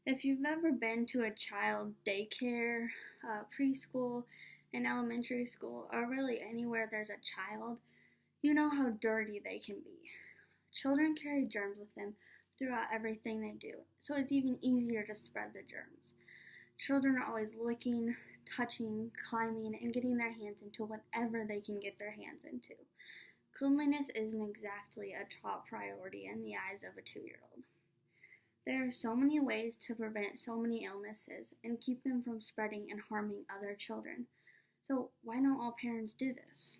If you've ever been to a child daycare, preschool, and elementary school, or really anywhere there's a child, you know how dirty they can be. Children carry germs with them throughout everything they do, so it's even easier to spread the germs. Children are always licking, touching, climbing, and getting their hands into whatever they can get their hands into. Cleanliness isn't exactly a top priority in the eyes of a 2-year-old. There are so many ways to prevent so many illnesses and keep them from spreading and harming other children. So why don't all parents do this?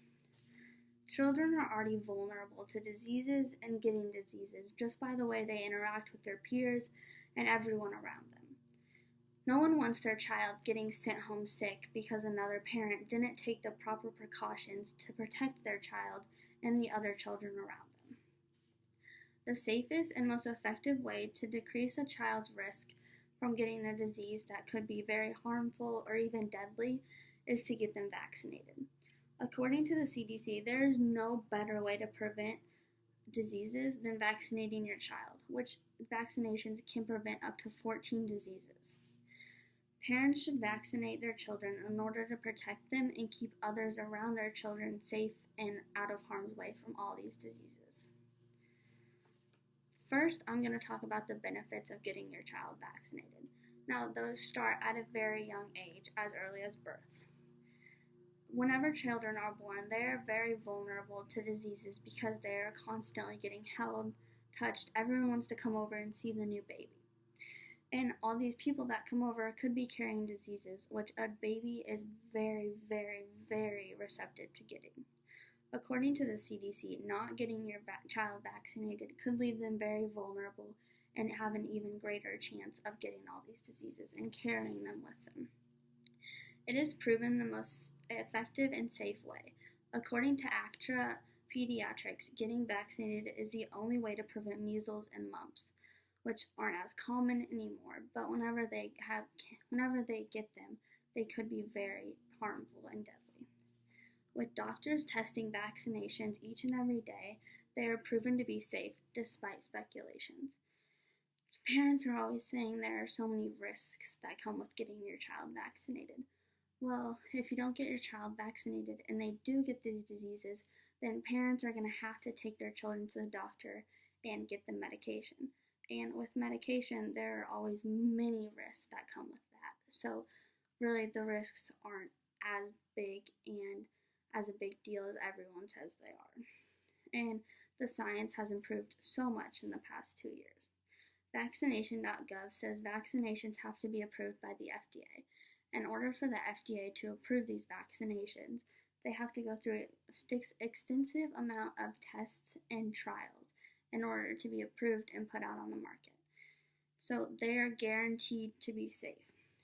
Children are already vulnerable to diseases and getting diseases just by the way they interact with their peers and everyone around them. No one wants their child getting sent home sick because another parent didn't take the proper precautions to protect their child and the other children around them. The safest and most effective way to decrease a child's risk from getting a disease that could be very harmful or even deadly is to get them vaccinated. According to the CDC, there is no better way to prevent diseases than vaccinating your child, which vaccinations can prevent up to 14 diseases. Parents should vaccinate their children in order to protect them and keep others around their children safe and out of harm's way from all these diseases. First, I'm going to talk about the benefits of getting your child vaccinated. Now, those start at a very young age, as early as birth. Whenever children are born, they are very vulnerable to diseases because they are constantly getting held, touched. Everyone wants to come over and see the new baby. And all these people that come over could be carrying diseases, which a baby is very, very, very receptive to getting. According to the CDC, not getting your child vaccinated could leave them very vulnerable and have an even greater chance of getting all these diseases and carrying them with them. It is proven the most effective and safe way. According to ACTRA Pediatrics, getting vaccinated is the only way to prevent measles and mumps, which aren't as common anymore, but whenever they get them, they could be very harmful and deadly. With doctors testing vaccinations each and every day, they are proven to be safe despite speculations. Parents are always saying there are so many risks that come with getting your child vaccinated. Well, if you don't get your child vaccinated and they do get these diseases, then parents are going to have to take their children to the doctor and get them medication. And with medication, there are always many risks that come with that. So really the risks aren't as big and as a big deal as everyone says they are. And the science has improved so much in the past 2 years. Vaccination.gov says vaccinations have to be approved by the FDA. In order for the FDA to approve these vaccinations, they have to go through an extensive amount of tests and trials in order to be approved and put out on the market. So they are guaranteed to be safe.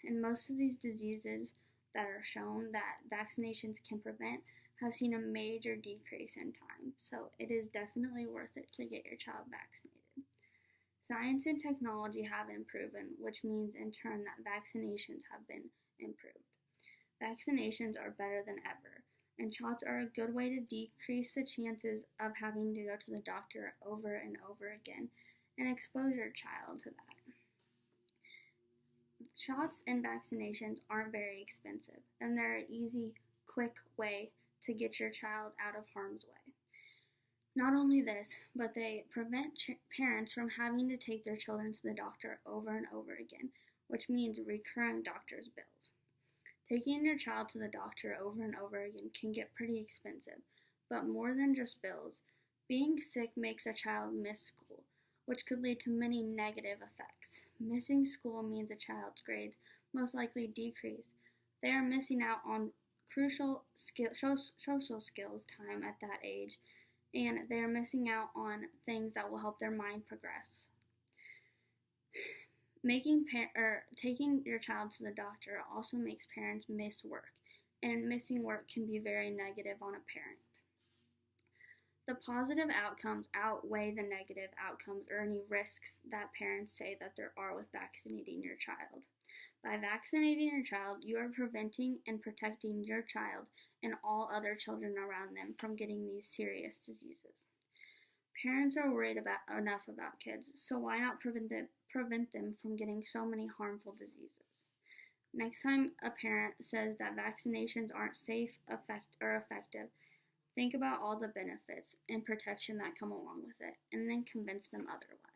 And most of these diseases that are shown that vaccinations can prevent have seen a major decrease in time. So it is definitely worth it to get your child vaccinated. Science and technology have improved, which means in turn that vaccinations have been improved. Vaccinations are better than ever, and shots are a good way to decrease the chances of having to go to the doctor over and over again and expose your child to that. Shots and vaccinations aren't very expensive, and they're an easy, quick way to get your child out of harm's way. Not only this, but they prevent parents from having to take their children to the doctor over and over again, which means recurring doctor's bills. Taking your child to the doctor over and over again can get pretty expensive, but more than just bills, being sick makes a child miss school, which could lead to many negative effects. Missing school means a child's grades most likely decrease. They are missing out on crucial social skills time at that age, and they are missing out on things that will help their mind progress. Taking your child to the doctor also makes parents miss work, and missing work can be very negative on a parent. The positive outcomes outweigh the negative outcomes or any risks that parents say that there are with vaccinating your child. By vaccinating your child, you are preventing and protecting your child and all other children around them from getting these serious diseases. Parents are worried enough about kids, so why not prevent them from getting so many harmful diseases. Next time a parent says that vaccinations aren't safe or effective, think about all the benefits and protection that come along with it, and then convince them otherwise.